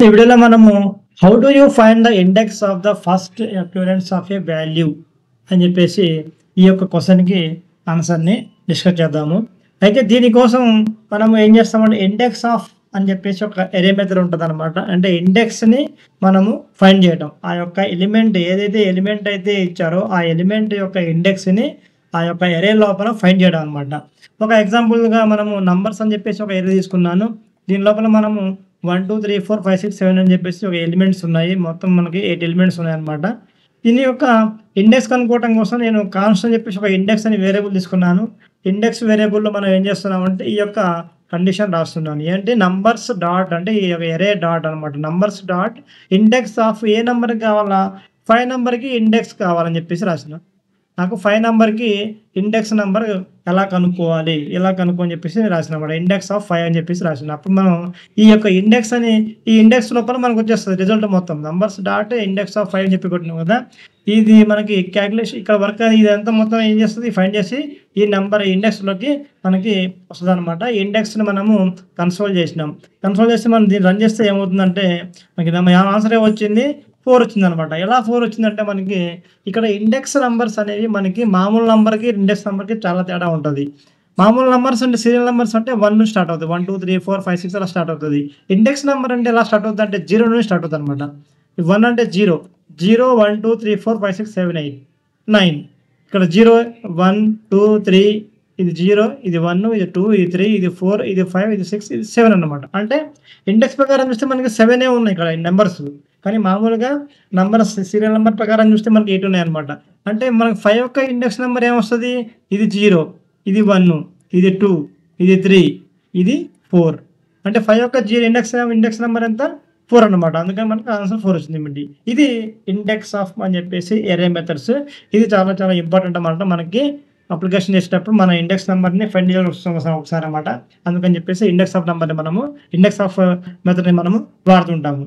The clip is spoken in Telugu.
ఈ వీడియోలో మనము how do you find the index of the first appearance of A value అని చెప్పేసి ఈ యొక్క క్వశ్చన్కి ఆన్సర్ని డిస్కస్ చేద్దాము. అయితే దీనికోసం మనము ఏం చేస్తామంటే ఇండెక్స్ ఆఫ్ అని చెప్పేసి ఒక ఎరే మెథడ్ ఉంటుంది అనమాట. అంటే ఇండెక్స్ని మనము ఫైండ్ చేయడం, ఆ యొక్క ఎలిమెంట్ ఏదైతే ఎలిమెంట్ అయితే ఇచ్చారో ఆ ఎలిమెంట్ యొక్క ఇండెక్స్ని ఆ యొక్క ఎరే లోపల ఫైండ్ చేయడం అనమాట. ఒక ఎగ్జాంపుల్గా మనము నంబర్స్ అని చెప్పేసి ఒక ఎరే తీసుకున్నాను. దీని లోపల మనము 1 2 3 4 5 6 7 అని చెప్పేసి ఒక ఎలిమెంట్స్ ఉన్నాయి. మొత్తం మనకి 8 ఎలిమెంట్స్ ఉన్నాయన్నమాట. దీని యొక్క ఇండెక్స్ కనుక్కోవడం కోసం నేను కాన్స్ట్ అని చెప్పేసి ఒక ఇండెక్స్ అని వేరియబుల్ తీసుకున్నాను. ఇండెక్స్ వేరియబుల్లో మనం ఏం చేస్తున్నామంటే ఈ యొక్క కండిషన్ రాస్తున్నాను. ఏంటి నంబర్స్ డాట్ అంటే ఈ యొక్క ఎరే డాట్ అనమాట. నంబర్స్ డాట్ ఇండెక్స్ ఆఫ్ ఏ నెంబర్కి కావాలా 5 నెంబర్కి ఇండెక్స్ కావాలని చెప్పేసి రాసిన. నాకు 5 నెంబర్కి ఇండెక్స్ నెంబర్ ఎలా కనుక్కోవాలి, ఎలా కనుక్కోని చెప్పేసి రాసిన అనమాట. ఇండెక్స్ ఆఫ్ 5 అని చెప్పేసి రాసిన. అప్పుడు మనం ఈ యొక్క ఇండెక్స్ అని ఈ ఇండెక్స్ లోపల మనకు వచ్చేస్తుంది రిజల్ట్ మొత్తం నంబర్స్ డాట్ ఇండెక్స్ ఆఫ్ 5 అని చెప్పి కొట్టినాం కదా. ఇది మనకి క్యాలిక్యులేషన్ ఇక్కడ వర్క్ ఇదంతా మొత్తం ఏం చేస్తుంది ఫైండ్ చేసి ఈ నెంబర్ ఇండెక్స్లోకి మనకి వస్తుంది అనమాట. ఈ ఇండెక్స్ని మనము కన్సోల్ చేసినాం. కన్సోల్ చేసి మనం దీన్ని రన్ చేస్తే ఏమవుతుందంటే మనకి ఆన్సర్ వచ్చింది 4 వచ్చిందనమాట. ఎలా 4 వచ్చిందంటే మనకి ఇక్కడ ఇండెక్స్ నంబర్స్ అనేవి మనకి మామూలు నంబర్కి ఇండెక్స్ నెంబర్కి చాలా తేడా ఉంటుంది. మామూలు నంబర్స్ అంటే సీరియల్ నెంబర్స్ అంటే 1 నుంచి స్టార్ట్ అవుతుంది. 1 2 3 4 5 6 అలా స్టార్ట్ అవుతుంది. ఇండెక్స్ నెంబర్ అంటే ఎలా స్టార్ట్ అవుతుంది అంటే 0 నుంచి స్టార్ట్ అవుతుంది అనమాట. 1 అంటే 0 0 1 2 3 4 5 6 7 8 9 ఇక్కడ 0 1 2 3 ఇది 0 ఇది 1 ఇది 2 ఇది 3 ఇది 4 ఇది 5 ఇది 6 ఇది 7 అనమాట. అంటే ఇండెక్స్ ప్రకారం చూస్తే మనకి 7 ఉన్నాయి ఇక్కడ నెంబర్స్. కానీ మామూలుగా నంబర్స్ సీరియల్ నెంబర్ ప్రకారం చూస్తే మనకి 8 ఉన్నాయి అనమాట. అంటే మనకి 5 యొక్క ఇండెక్స్ నెంబర్ ఏమొస్తుంది, ఇది 0 ఇది 1 ఇది 2 ఇది 3 ఇది 4. అంటే 5 యొక్క ఇండెక్స్ నెంబర్ ఎంత 4 అనమాట. అందుకని మనకి ఆన్సర్ 4 వచ్చింది. ఇది ఇండెక్స్ ఆఫ్ అని చెప్పేసి ఎరే మెథడ్స్. ఇది చాలా చాలా ఇంపార్టెంట్ అనమాట. మనకి అప్లికేషన్ చేసేటప్పుడు మన ఇండెక్స్ నెంబర్ని ఫైండ్ చేయాల్సి వస్తుంది ఒకసారి అనమాట. అందుకని చెప్పేసి ఇండెక్స్ ఆఫ్ నెంబర్ని మనము ఇండెక్స్ ఆఫ్ మెథడ్ని మనము వాడుతుంటాము.